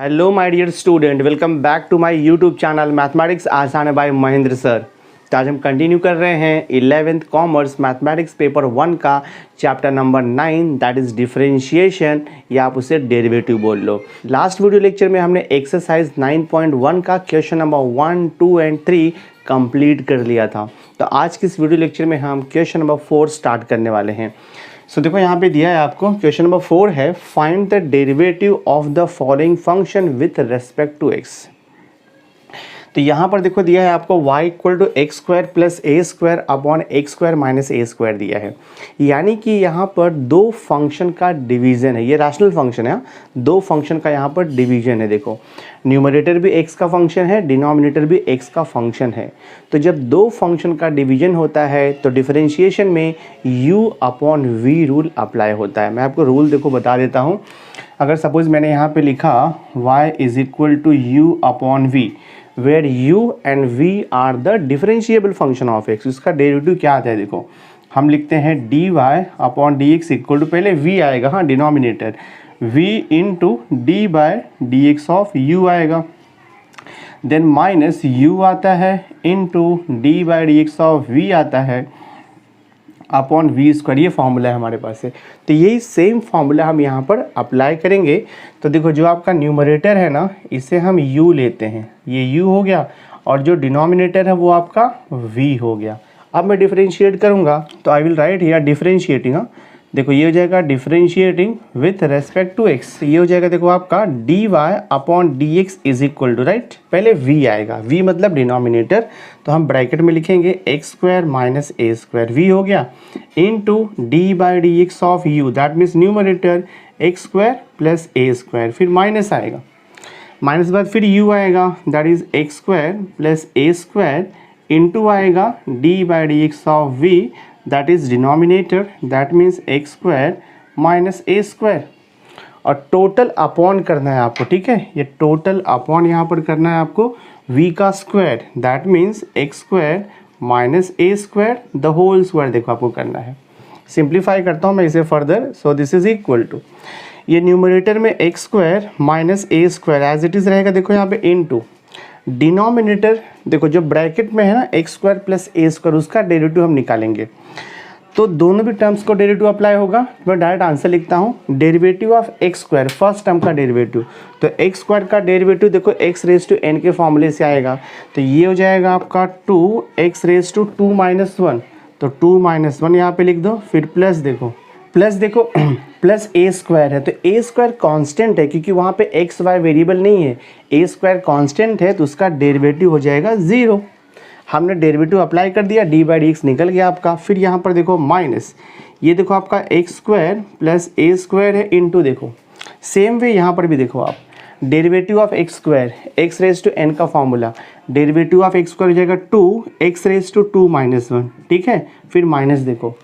Hello my dear student, welcome back to my YouTube channel mathematics आसान है bye Mahendra sir. तो आज हम कंटिन्यू कर रहे हैं 11th कॉमर्स मैथमेटिक्स पेपर 1 का chapter number 9 that is differentiation, या आप उसे डेरिवेटिव बोल लो। लास्ट वीडियो लेक्चर में हमने एक्सरसाइज 9.1 का क्वेश्चन नंबर 1, 2 एंड 3 कंप्लीट कर लिया था। तो आज की इस वीडियो लेक्चर में हम क्वेश्चन नंबर 4 स्टार्ट करने वाले हैं। सो देखो यहाँ पे दिया है आपको, क्वेश्चन नंबर 4 है, find the derivative of the following function with respect to x. तो यहाँ पर देखो दिया है आपको y equal to x square plus A square upon x square minus a square दिया है। यानी कि यहाँ पर दो फंक्शन का डिवीज़न है, ये रैशनल फंक्शन है, दो फंक्शन का यहाँ पर डिवीज़न है। देखो न्यूमरेटर भी x का फंक्शन है, डिनोमिनेटर भी x का फंक्शन है। तो जब दो फंक्शन का डिवीज़न होता है तो डिफरेंशिएशन में u upon v rule apply होता है। मैं आपको रूल देखो बता देता हूँ। अगर सपोज़ मैंने यहाँ पे लिखा y is equal to u upon v, where u and v are the differentiable function of x, इसका डेरिवेटिव क्या आता है देखो, हम लिखते हैं dy upon D x equal to, पहले v आएगा, हाँ denominator, v into d by d x of u आएगा, देन माइनस u आता है into d by d x of v आता है अपॉन वी स्क्वायर। ये फार्मूला है हमारे पास है। तो यही सेम फार्मूला हम यहाँ पर अप्लाई करेंगे। तो देखो जो आपका न्यूमरेटर है ना, इसे हम u लेते हैं, ये u हो गया, और जो डिनोमिनेटर है वो आपका v हो गया। अब मैं डिफरेंशिएट करूँगा तो I will write here differentiating. देखो ये हो जाएगा differentiating with respect to x, ये हो जाएगा देखो आपका d y upon D x is equal to, right, पहले v आएगा, v मतलब डिनोमिनेटर, तो हम ब्रैकेट में लिखेंगे x square minus a square, v हो गया, into D by D x of u, that means numerator x square plus A square, फिर माइनस आएगा, माइनस के बाद फिर u आएगा, that is X square plus A square, into आएगा D by D x of v, that is denominator, that means x square minus a square, और total upon करना है आपको, ठीक है, ये टोटल अपॉन यहाँ पर करना है आपको v का square, that means x square minus a square the whole square, देखो आपको करना है। सिंप्लीफाई करता हूँ मैं इसे further, so this is equal to, ये न्यूमरेटर में x square minus a square as it is रहेगा, देखो यहाँ पे इनटू डिनोमिनेटर, देखो जो ब्रैकेट में है ना एक्स स्क्वायर प्लस ए स्क्वायर, उसका डेरिवेटिव हम निकालेंगे। तो दोनों भी टर्म्स को डेरिवेटिव अप्लाई होगा। मैं डायरेक्ट आंसर लिखता हूँ, derivative of X square, first term का डेरिवेटिव, तो एक्स स्क्वायर का डेरिवेटिव देखो एक्स रेज टू एन के फॉर्मूले से आएगा, तो ये हो जाएगा आपका 2x रेज टू 2 माइनस 1, तो 2 माइनस 1 यहाँ पे लिख दो, फिर प्लस देखो प्लस ए स्क्वायर है, तो ए स्क्वायर कॉन्स्टेंट है क्योंकि वहाँ पे एक्स वाई वेरिएबल नहीं है, ए स्क्वायर कॉन्स्टेंट है, तो उसका डेरिवेटिव हो जाएगा 0। हमने डेरिवेटिव अप्लाई कर दिया, डी बाई डी एक्स निकल गया आपका। फिर यहाँ पर देखो माइनस, ये देखो आपका एक्स स्क्वायर प्लस ए स्क्वायर है इंटू, देखो सेम वे यहाँ पर भी देखो आप, derivative of X square, X raise to N का formula, derivative of X square हो जाएगा 2x रेज टू 2 माइनस 1, ठीक है, फिर माइनस देखो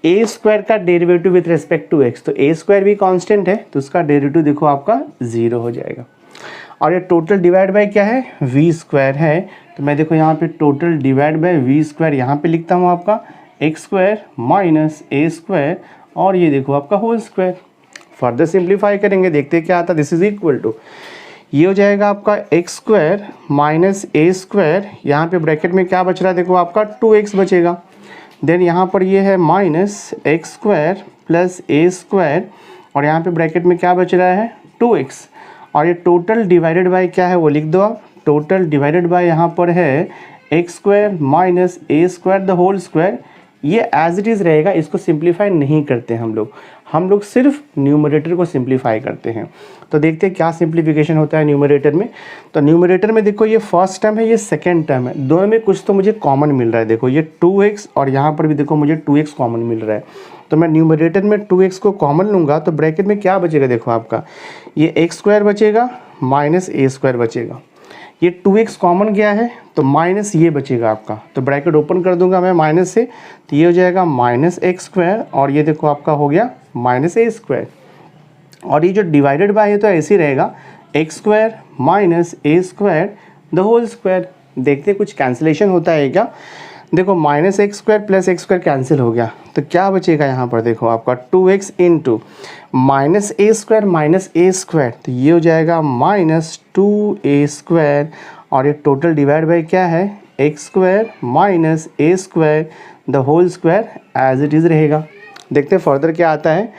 ए स्क्वायर का derivative with respect to x, तो ए स्क्वायर भी कांस्टेंट है, तो उसका डेरिवेटिव देखो आपका 0 हो जाएगा। और ये टोटल डिवाइड बाय क्या है, वी स्क्वायर है, तो मैं देखो यहाँ पे total divide by v square यहाँ पे लिखता हूँ आपका x square minus a square, और ये देखो आपका होल स्क्वायर। फर्दर सिंप्लीफाई करेंगे, देखते क्या आता है, दिस इज इक्वल टू, ये हो जाएगा आपका x square minus a square, यहाँ पे ब्रैकेट में क्या बच रहा है देखो आपका 2x बचेगा, देन यहाँ पर ये है माइनस एक्स स्क्वायर प्लस ए स्क्वायर, और यहाँ पे ब्रैकेट में क्या बच रहा है 2x, और ये टोटल डिवाइडेड बाय क्या है वो लिख दो आप, टोटल डिवाइडेड बाय यहाँ पर है x square minus a square the whole square. ये एज इट इज़ रहेगा, इसको सिंप्लीफाई नहीं करते हम लोग सिर्फ न्यूमरेटर को सिंप्लीफाई करते हैं। तो देखते हैं क्या सिंप्लीफिकेशन होता है न्यूमरेटर में। तो न्यूमरेटर में देखो ये फर्स्ट टर्म है, ये सेकंड टर्म है, दोनों में कुछ तो मुझे कॉमन मिल रहा है, देखो ये 2x और यहाँ पर भी देखो मुझे 2x कॉमन मिल रहा है, तो मैं न्यूमरेटर में 2x को कॉमन लूँगा, तो ब्रैकेट में क्या बचेगा देखो आपका, ये एक्स स्क्वायर बचेगा माइनस ए स्क्वायर बचेगा, ये 2x कॉमन गया है तो माइनस ये बचेगा आपका, तो ब्रैकेट ओपन कर दूंगा मैं माइनस से, तो ये हो जाएगा माइनस एक्स स्क्वायर, और ये देखो आपका हो गया माइनस ए स्क्वायर, और ये जो डिवाइडेड बाय है तो ऐसे ही रहेगा x square minus a square the whole square. देखते कुछ कैंसिलेशन होता है क्या, देखो minus x square plus x square cancel हो गया, तो क्या बचेगा यहाँ पर देखो आपका 2x into minus a square, तो ये हो जाएगा माइनस 2a स्क्वायर, और ये टोटल डिवाइड बाई क्या है x square minus a square the whole square as it is रहेगा। देखते हैं फर्दर क्या आता है।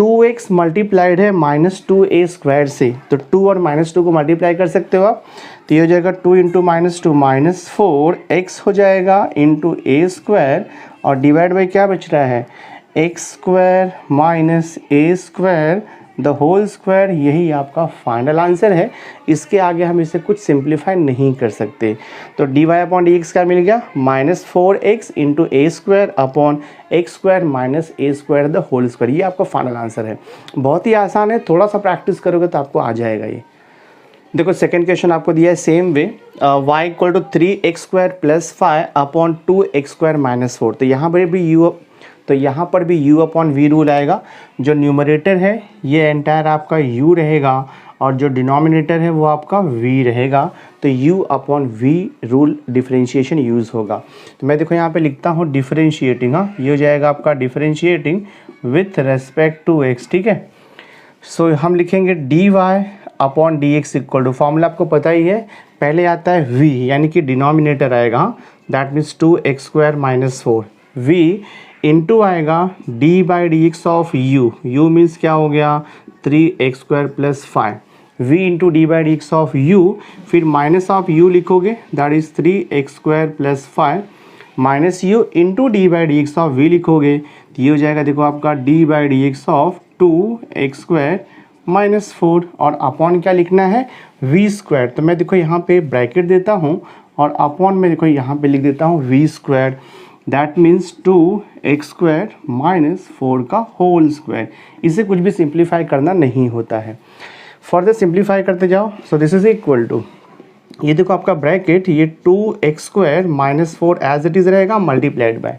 2x मल्टीप्लाइड है माइनस 2a स्क्वायर से, तो 2 और माइनस 2 को मल्टीप्लाई कर सकते हो आप, तो ये हो जाएगा 2 इंटू माइनस 2 माइनस 4x हो जाएगा इंटू ए स्क्वायर, और डिवाइड बाई क्या बच रहा है x square minus a square the whole square. यही आपका फाइनल आंसर है। इसके आगे हम इसे कुछ सिंप्लीफाई नहीं कर सकते, तो d y upon D x क्या मिल गया minus 4x into a square upon x square minus a square the whole square. ये आपका फाइनल आंसर है। बहुत ही आसान है, थोड़ा सा प्रैक्टिस करोगे तो आपको आ जाएगा ये। देखो सेकंड क्वेश्चन आपको दिया है same way, y equal to 3x square plus 5 upon 2x square minus 4। तो यहाँ पर भी u अपॉन वी रूल आएगा। जो न्यूमरेटर है ये एंटायर आपका u रहेगा, और जो डिनोमिनेटर है वो आपका v रहेगा, तो u upon v rule differentiation use होगा। तो मैं देखो यहाँ पे लिखता हूँ डिफरेंशिएटिंग, हाँ ये हो जाएगा आपका differentiating with respect to x, ठीक है। सो हम लिखेंगे d y upon D x equal to, formula आपको पता ही है, पहले आता है v यानी कि डिनोमिनेटर आएगा, that means 2x square minus 4, v into आएगा D by D x of u means क्या हो गया 3x square plus 5, v into D by D x of u, फिर माइनस ऑफ u लिखोगे that is 3x square plus 5 minus u into D by D x of v लिखोगे, तो ये हो जाएगा देखो आपका D by D x of 2x square minus 4, और अपॉन क्या लिखना है v स्क्वायर। तो मैं देखो यहाँ पे ब्रैकेट देता हूँ और अपॉन में देखो यहाँ पे लिख देता हूँ v square, that means 2x square minus 4 का होल स्क्वायर। इसे कुछ भी सिंप्लीफाई करना नहीं होता है। फर्दर सिंप्लीफाई करते जाओ, so this is equal to, ये देखो आपका ब्रैकेट, ये 2x square minus 4 as it is रहेगा मल्टीप्लाइड बाय,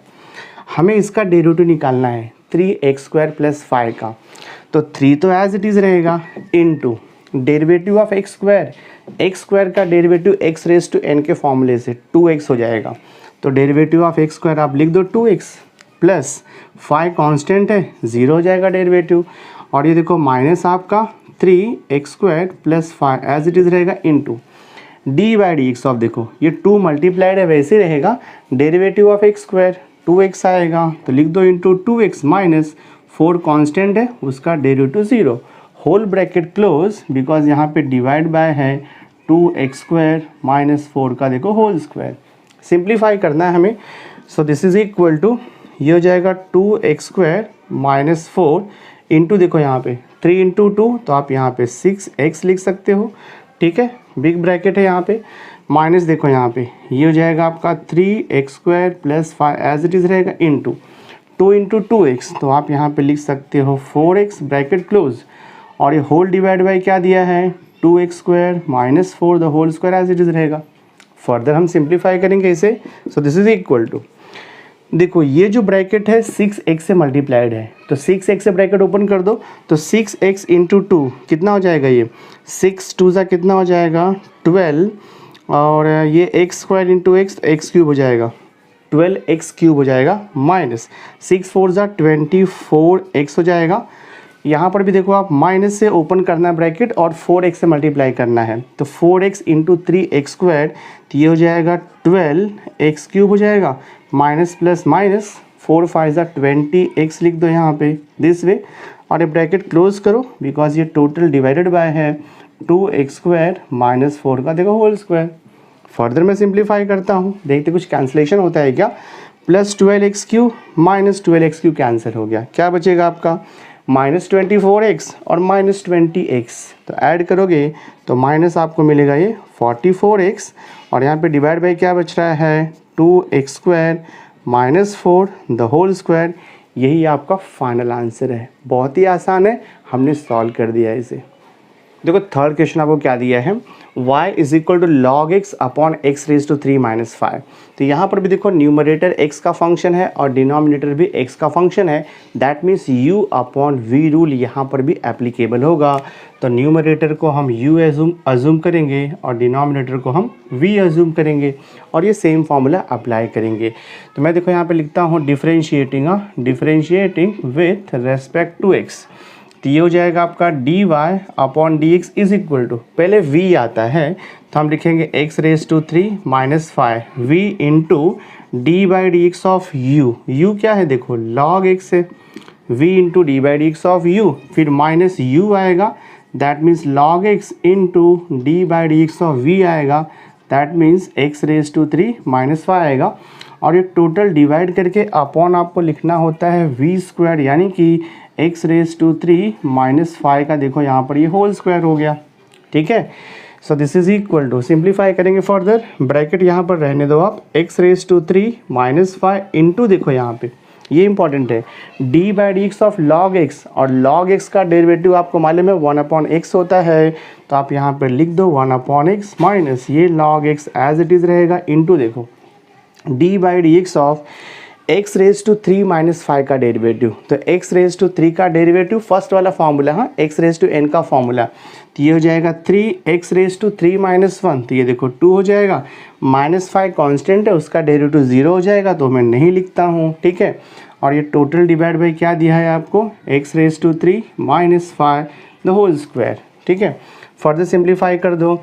हमें इसका डेरिवेटिव निकालना है 3x स्क्वायर प्लस 5 का, तो 3 तो एज इट इज़ रहेगा into derivative of X square का derivative x raise to n के फॉर्मूले से 2x हो जाएगा, तो डेरिवेटिव ऑफ एक्स स्क्वायर आप लिख दो 2x प्लस 5 कांस्टेंट है 0 हो जाएगा डेरिवेटिव, और ये देखो माइनस आपका 3x square plus 5 as it is रहेगा into D by D x of, देखो ये 2 मल्टीप्लाइड है वैसे रहेगा, derivative of X square 2x आएगा, तो लिख दो इंटू 2x माइनस 4 कांस्टेंट है उसका derivative 0, whole bracket close, because यहाँ पे डिवाइड बाय है 2x स्क्वायर माइनस 4 का देखो होल स्क्वायर। सिंप्लीफाई करना है हमें, so this is equal to, ये हो जाएगा 2x स्क्वायर माइनस 4 इंटू देखो यहाँ पे 3 इंटू 2, तो आप यहाँ पे 6x लिख सकते हो, ठीक है, बिग ब्रैकेट है यहाँ पे, माइनस देखो यहाँ पे ये हो जाएगा आपका 3x square plus 5 as it is रहेगा इंटू 2 इंटू 2x, तो आप यहाँ पे लिख सकते हो 4x ब्रैकेट क्लोज, और ये होल डिवाइड बाई क्या दिया है 2x square minus 4 the whole square as it is रहेगा। फर्दर हम सिंप्लीफाई करेंगे इसे, so this is equal to, देखो ये जो ब्रैकेट है 6x से मल्टीप्लाइड है, तो 6x से ब्रैकेट ओपन कर दो, तो 6x इंटू 2 कितना हो जाएगा, ये 6 2 ज़ा कितना हो जाएगा 12, और ये x square into x, x cube हो जाएगा 12x क्यूब हो जाएगा, माइनस 6 4 ज़ा 24x हो जाएगा। यहाँ पर भी देखो आप माइनस से ओपन करना है ब्रैकेट और 4x से मल्टीप्लाई करना है, तो 4x इंटू 3x स्क्वायर, तो ये हो जाएगा 12x क्यूब हो जाएगा, माइनस प्लस माइनस 4 5 ज़ा 20x लिख दो यहाँ पे दिस वे, और ये ब्रैकेट क्लोज करो बिकॉज ये टोटल डिवाइडेड बाय है 2x स्क्वायर माइनस 4 का देखो होल स्क्वायर। फर्दर मैं सिंप्लीफाई करता हूँ, देखते कुछ कैंसिलेशन होता है क्या, plus 12x Q minus 12x Q cancel हो गया, क्या बचेगा आपका माइनस 24x और माइनस 20x, तो ऐड करोगे तो माइनस आपको मिलेगा ये 44x, और यहाँ पे डिवाइड बाई क्या बच रहा है 2x square minus 4 the whole square. यही आपका फाइनल आंसर है। बहुत ही आसान है, हमने सॉल्व कर दिया इसे। देखो थर्ड क्वेश्चन आपको क्या दिया है, y is equal to log x upon x raise to 3 minus 5। तो यहाँ पर भी देखो न्यूमरेटर x का फंक्शन है और डिनोमिनेटर भी x का फंक्शन है, that means u upon v rule यहाँ पर भी एप्लीकेबल होगा। तो न्यूमरेटर को हम u अज्यूम करेंगे और डिनोमिनेटर को हम v अज्यूम करेंगे और ये सेम फार्मूला अप्लाई करेंगे। तो मैं देखो यहाँ पे लिखता हूँ differentiating with respect to x। तो ये हो जाएगा आपका dy upon D x is equal to, पहले v आता है तो हम लिखेंगे x raise to 3 minus 5 v into D by D x of u क्या है देखो log x है, v into D by D x of u, फिर माइनस u आएगा that means log x into D by D x of v आएगा that means x raise to 3 minus 5 आएगा। और ये टोटल डिवाइड करके upon आपको लिखना होता है v स्क्वायर, यानी कि x रेज टू 3 माइनस 5 का देखो यहाँ पर ये होल स्क्वायर हो गया। ठीक है, so this is equal to, simplify करेंगे फर्दर, ब्रैकेट यहाँ पर रहने दो आप, x raise to 3 minus 5 into देखो यहाँ पे ये इंपॉर्टेंट है d by D x of log x, और लॉग एक्स का डेरिवेटिव आपको मालूम है 1 अपॉन एक्स होता है, तो आप यहाँ पर लिख दो 1 अपॉन एक्स माइनस ये log x as it is रहेगा इंटू देखो d by D x of x raise to 3 minus 5 का डेरिवेटिव। तो x रेज टू 3 का डेरिवेटिव फर्स्ट वाला फॉर्मूला, हाँ x रेज टू n का फॉर्मूला, तो ये हो जाएगा 3x रेज टू 3 माइनस 1, तो ये देखो 2 हो जाएगा, माइनस 5 कॉन्स्टेंट है उसका डेरिवेटिव 0 हो जाएगा तो मैं नहीं लिखता हूँ। ठीक है, और ये टोटल डिवाइड बाई क्या दिया है आपको x raise to 3 minus 5 the whole square. ठीक है, फर्दर सिंप्लीफाई कर दो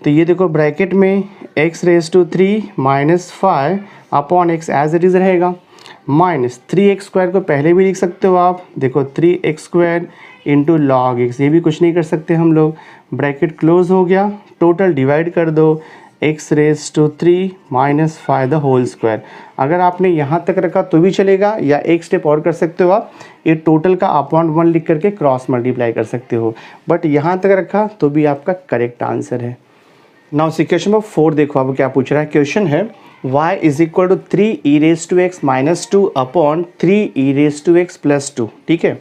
तो ये देखो ब्रैकेट में x raise to 3 minus 5 upon x as it is रहेगा, माइनस 3x स्क्वायर को पहले भी लिख सकते हो आप, देखो 3x square into log x, ये भी कुछ नहीं कर सकते हम लोग, ब्रैकेट क्लोज हो गया, टोटल डिवाइड कर दो x raise to 3 minus 5 the whole square. अगर आपने यहाँ तक रखा तो भी चलेगा, या एक स्टेप और कर सकते हो आप, ये टोटल का अपॉन 1 लिख करके क्रॉस मल्टीप्लाई कर सकते हो, बट यहाँ तक रखा तो भी आपका करेक्ट आंसर है। नाउ क्वेश्चन नंबर 4 देखो आपको क्या पूछ रहा है, क्वेश्चन है y is equal to 3 E raise to x minus 2 upon 3 E raise to x plus 2। ठीक है,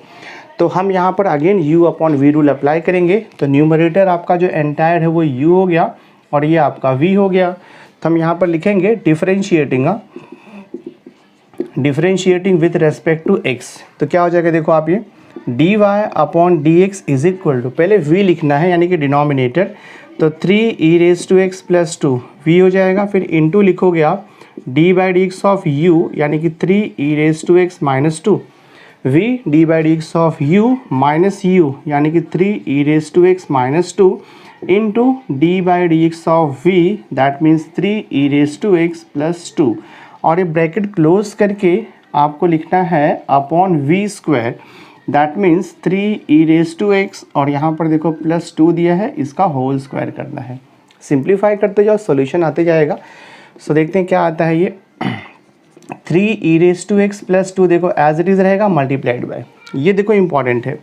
तो हम यहाँ पर again u upon v rule apply करेंगे, तो न्यूमरेटर आपका जो एंटायर है वो u हो गया और ये आपका v हो गया, तो हम यहाँ पर लिखेंगे differentiating with respect to x। तो क्या हो जाएगा देखो आप, ये dy upon D x is equal to, पहले v लिखना है यानी कि डिनोमिनेटर, तो 3 ई raise to x plus 2 v हो जाएगा, फिर इंटू लिखोगे आप D by D x of u यानी कि 3 ई raise to x minus 2, v D by D x of u minus u यानी कि 3 ई raise to x minus 2 into D by D x of v that means 3 E raise to x plus 2, और ये bracket close करके आपको लिखना है upon v square that means 3 E raise to X, और यहाँ पर देखो प्लस 2 दिया है, इसका होल स्क्वायर करना है। सिंप्लीफाई करते जाओ सॉल्यूशन आते जाएगा। सो देखते हैं क्या आता है, ये 3 ई रेज टू एक्स प्लस 2 देखो एज इट इज़ रहेगा मल्टीप्लाइड बाय, ये देखो इंपॉर्टेंट है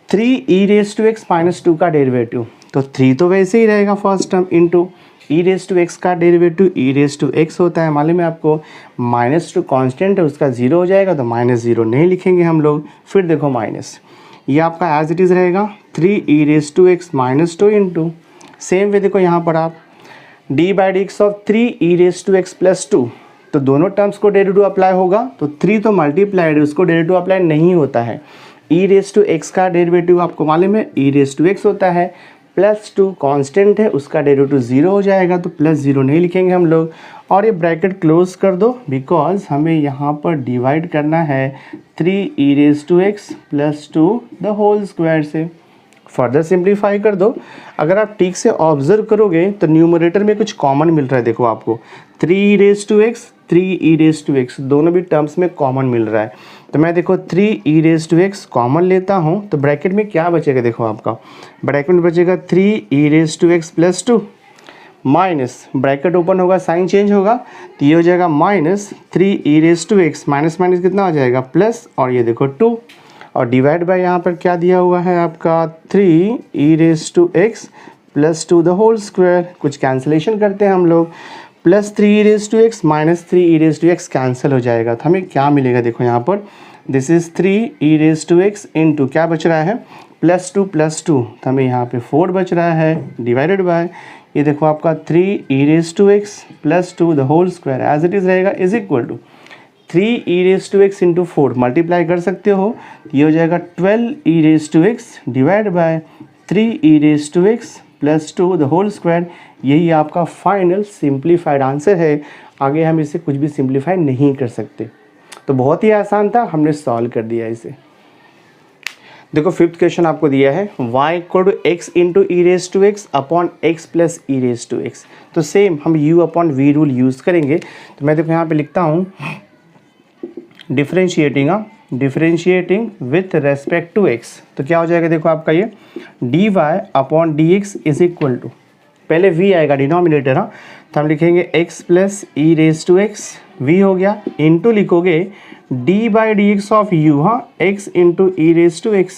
3 ई रेज टू एक्स माइनस 2 का डेरिवेटिव, तो 3 तो वैसे ही रहेगा first term into E raise to x का derivative E raise to X होता है, मालूम है आपको, माइनस 2 कॉन्स्टेंट है उसका 0 हो जाएगा तो माइनस 0 नहीं लिखेंगे हम लोग, फिर देखो माइनस, ये आपका एज इट इज़ रहेगा 3 ई raise to x minus 2 into, same way देखो यहाँ पर आप D by D x of 3 E raise to x plus 2, तो दोनों टर्म्स को डेरिवेटिव अप्लाई होगा, तो 3 तो मल्टीप्लाइड है उसको डेरिवेटिव अप्लाई नहीं होता है, ई रेज टू एक्स का डेरिवेटिव आपको मालूम है ई रेज टू एक्स होता है, प्लस 2 कांस्टेंट है उसका डेरिवेटिव 0 हो जाएगा तो प्लस 0 नहीं लिखेंगे हम लोग, और ये ब्रैकेट क्लोज कर दो बिकॉज हमें यहाँ पर डिवाइड करना है 3 ई raise to x plus 2 the whole square से। फर्दर सिंप्लीफाई कर दो, अगर आप ठीक से ऑब्जर्व करोगे तो न्यूमरेटर में कुछ कॉमन मिल रहा है, देखो आपको 3 ई raise to X 3 E raise to X दोनों भी टर्म्स में कॉमन मिल रहा है, तो मैं देखो 3 ई रेज टू एक्स कॉमन लेता हूँ, तो ब्रैकेट में क्या बचेगा देखो आपका, ब्रैकेट में बचेगा 3 ई raise to x plus 2 minus, bracket open होगा साइन चेंज होगा तो ये हो जाएगा minus 3 E raise to x, minus minus कितना हो जाएगा प्लस, और ये देखो 2, और डिवाइड बाय यहाँ पर क्या दिया हुआ है आपका 3 ई raise to x plus 2 the whole square, कुछ कैंसिलेशन करते हैं हम लोग, plus 3 E raise to x minus 3 E raise to X cancel हो जाएगा, तो हमें क्या मिलेगा देखो यहाँ पर, this is 3 E raise to X into क्या बच रहा है +2 तो हमें यहाँ पे 4 बच रहा है, डिवाइडेड बाय ये देखो आपका 3e⁻x + 2 the whole square as it is रहेगा, is equal to 3e⁻x into 4 multiply कर सकते हो, ये हो जाएगा 12e⁻x divide by 3e⁻x + 2 the whole square. यही आपका फाइनल सिंप्लीफाइड आंसर है। आगे हम इसे कुछ भी सिंप्लीफाई नहीं कर सकते। तो बहुत ही आसान था, हमने सॉल्व कर दिया इसे। देखो फिफ्थ क्वेश्चन आपको दिया है y = x into e⁻x upon x plus e⁻x। तो सेम हम u upon v rule use करेंगे। तो मैं देखो यहाँ पे लिखता हूँ differentiating with respect to x। तो क्या हो जाएगा देखो आपका ये dy upon dx is equal to, पहले v आएगा डिनोमिनेटर, हाँ, तो हम लिखेंगे x प्लस e⁻x v हो गया, इंटू लिखोगे d/dx ऑफ u, हाँ, x इंटू e⁻x,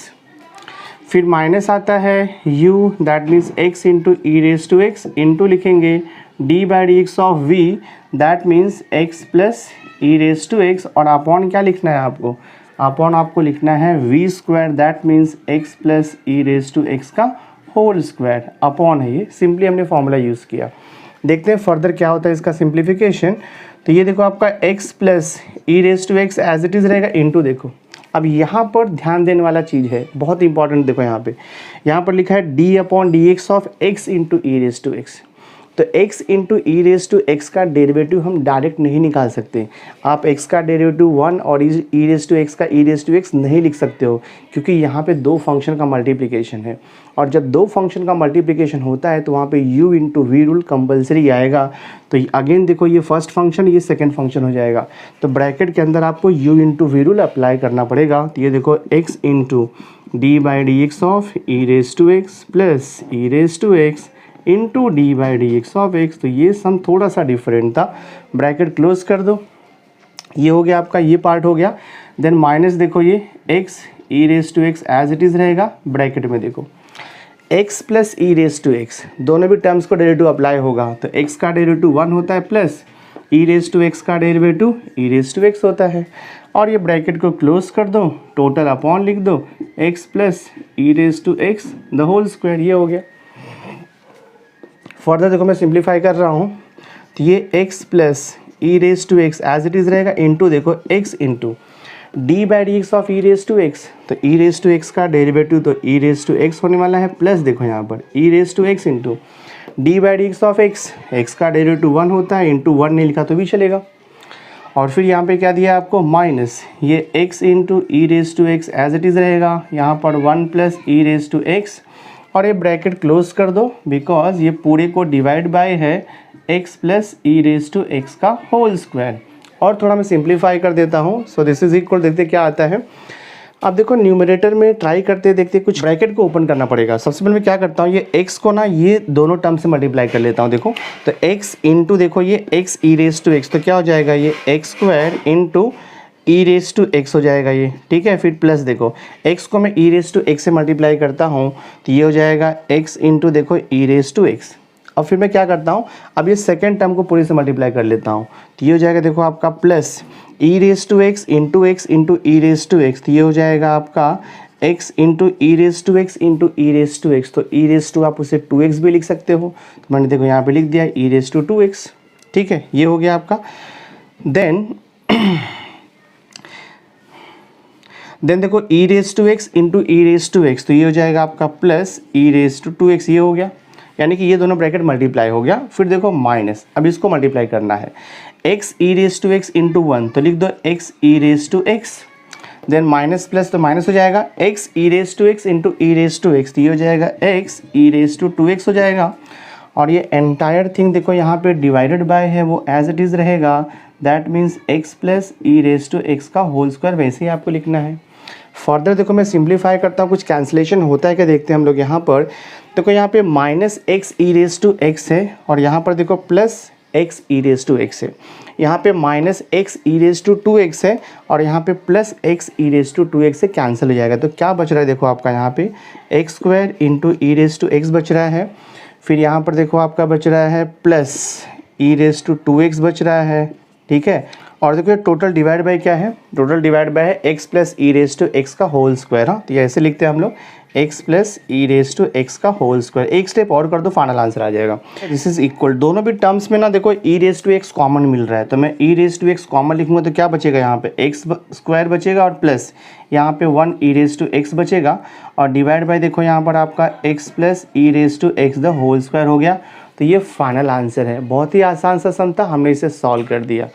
फिर माइनस आता है u that means x into e⁻x, into लिखेंगे d/dx of v that means x plus e⁻x, और अपॉन क्या लिखना है आपको, अपॉन आपको लिखना है v² that means x plus e⁻x का होल स्क्वायर, अपॉन है ये, सिंपली हमने फॉर्मूला यूज़ किया। देखते हैं फर्दर क्या होता है इसका सिंप्लीफिकेशन। तो ये देखो आपका x plus e⁻x as it is रहेगा, इंटू देखो अब यहाँ पर ध्यान देने वाला चीज़ है, बहुत इंपॉर्टेंट। देखो यहाँ पर लिखा है d/dx of x into e⁻x। तो x इंटू e⁻x का डेरिवेटिव हम डायरेक्ट नहीं निकाल सकते। आप x का डेरिवेटिव 1 और e⁻x का e⁻x नहीं लिख सकते हो, क्योंकि यहाँ पे दो फंक्शन का मल्टीप्लिकेशन है, और जब दो फंक्शन का मल्टीप्लिकेशन होता है तो वहाँ पे u into v rule compulsory आएगा। तो अगेन देखो ये फर्स्ट फंक्शन, ये सेकेंड फंक्शन हो जाएगा, तो ब्रैकेट के अंदर आपको u into v rule apply करना पड़ेगा। तो ये देखो x into d/dx of e⁻x plus e⁻x into d/dx of x। तो ये सम थोड़ा सा डिफरेंट था, ब्रैकेट क्लोज कर दो, ये हो गया आपका, ये पार्ट हो गया। देन माइनस देखो ये x e⁻x as it is रहेगा, ब्रैकेट में देखो x प्लस e⁻x, दोनों भी टर्म्स को डेरिवेटिव अप्लाई होगा। तो x का डेरिवेटिव 1 होता है प्लस e⁻x का डेरिवेटिव e⁻x होता है, और ये ब्रैकेट को क्लोज कर दो, टोटल अपॉन लिख दो x plus e⁻x the whole square, ये हो गया। फर्दर देखो मैं सिंप्लीफाई कर रहा हूँ, तो ये x plus e⁻x as it is रहेगा, इंटू देखो x into d/dx of e⁻x। तो e⁻x का डेरिवेटिव तो e⁻x होने वाला है, प्लस देखो यहाँ पर e⁻x into d/dx of x का डेरिवेटिव 1 होता है, इंटू 1 नहीं लिखा तो भी चलेगा। और फिर यहाँ पे क्या दिया आपको, माइनस ये x into e⁻x as it is रहेगा, यहाँ पर 1 प्लस e⁻x, और ये ब्रैकेट क्लोज कर दो, बिकॉज ये पूरे को डिवाइड बाय है x प्लस e⁻x का होल स्क्वायर। और थोड़ा मैं सिंप्लीफाई कर देता हूँ, सो दिस इज इक्वल, देखते क्या आता है। अब देखो न्यूमरेटर में ट्राई करते देखते कुछ ब्रैकेट को ओपन करना पड़ेगा। सबसे पहले मैं क्या करता हूँ, ये x को ना ये दोनों टर्म से मल्टीप्लाई कर लेता हूँ। देखो तो x इंटू देखो ये x e⁻x, तो क्या हो जाएगा ये x² इंटू e⁻x हो जाएगा ये, ठीक है। फिर प्लस देखो x को मैं e⁻x से मल्टीप्लाई करता हूँ, तो ये हो जाएगा x इंटू देखो e⁻x। अब फिर मैं क्या करता हूँ, अब ये सेकेंड टर्म को पूरे से मल्टीप्लाई कर लेता हूँ, तो ये हो जाएगा देखो आपका plus e⁻x into x into e⁻x। तो ये हो जाएगा आपका x into e⁻x into e⁻x। तो e⁻, आप उसे 2x भी लिख सकते हो, तो मैंने देखो यहाँ पे लिख दिया e⁻2x, ठीक है, ये हो गया आपका। देन देखो e⁻x इंटू e⁻x, तो ये हो जाएगा आपका प्लस e⁻2x, ये हो गया, यानी कि ये दोनों ब्रैकेट मल्टीप्लाई हो गया। फिर देखो माइनस, अब इसको मल्टीप्लाई करना है, x e⁻x इंटू 1, तो लिख दो x e⁻x, then minus plus तो माइनस हो जाएगा x e⁻x इंटू e⁻x, तो ये हो जाएगा x e⁻2x हो जाएगा। और ये एंटायर थिंग देखो यहाँ पे डिवाइडेड बाय है, वो एज इट इज़ रहेगा, that means x plus e⁻x का होल स्क्वायर, वैसे ही आपको लिखना है। फर्दर देखो मैं सिंप्लीफाई करता हूँ, कुछ कैंसिलेशन होता है क्या देखते हैं हम लोग। यहाँ पर देखो यहाँ पे माइनस x e⁻x है, और यहाँ पर देखो प्लस x e⁻x है, यहाँ पे माइनस x e⁻2x है, और यहाँ पे प्लस x e⁻2x से कैंसिल हो जाएगा। तो क्या बच रहा है देखो आपका यहाँ पे x² इंटू e⁻x बच रहा है, फिर यहाँ पर देखो आपका बच रहा है प्लस e⁻2x बच रहा है, ठीक है, और देखो ये टोटल डिवाइड बाय क्या है, टोटल डिवाइड बाय है x plus e raise to x का होल स्क्वायर। हाँ, तो ये ऐसे लिखते हैं हम लोग x plus e raise to x का होल स्क्वायर। एक स्टेप और कर दो, फाइनल आंसर आ जाएगा। दिस इज इक्वल, दोनों भी टर्म्स में ना देखो ई रेज टू एक्स कॉमन मिल रहा है, तो मैं ई रेज टू एक्स कॉमन लिखूंगा तो क्या बचेगा, यहाँ पे एक्स स्क्वायर बचेगा और प्लस यहाँ पे 1 ई रेज टू एक्स बचेगा और डिवाइड बाय देखो यहाँ पर आपका x plus e raise to x the whole square हो गया। तो ये फाइनल आंसर है। बहुत ही आसान सा सम था, हमने इसे सॉल्व कर दिया।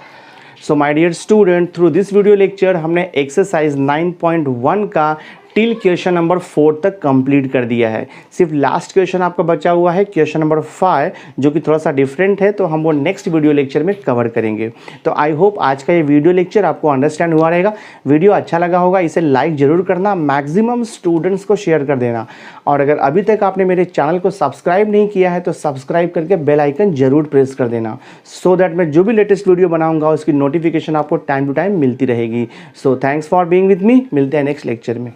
So my dear student, through this video lecture हमने एक्सरसाइज 9.1 का टिल क्वेश्चन नंबर 4 तक कंप्लीट कर दिया है। सिर्फ लास्ट क्वेश्चन आपका बचा हुआ है, क्वेश्चन नंबर 5, जो कि थोड़ा सा डिफरेंट है, तो हम वो नेक्स्ट वीडियो लेक्चर में कवर करेंगे। तो आई होप आज का ये वीडियो लेक्चर आपको अंडरस्टैंड हुआ रहेगा। वीडियो अच्छा लगा होगा, इसे लाइक ज़रूर करना, मैक्सिमम स्टूडेंट्स को शेयर कर देना, और अगर अभी तक आपने मेरे चैनल को सब्सक्राइब नहीं किया है तो सब्सक्राइब करके बेल आइकन जरूर प्रेस कर देना, सो दैट मैं जो भी लेटेस्ट वीडियो बनाऊंगा उसकी नोटिफिकेशन आपको टाइम टू टाइम मिलती रहेगी। So thanks for being with me, मिलते हैं नेक्स्ट लेक्चर में।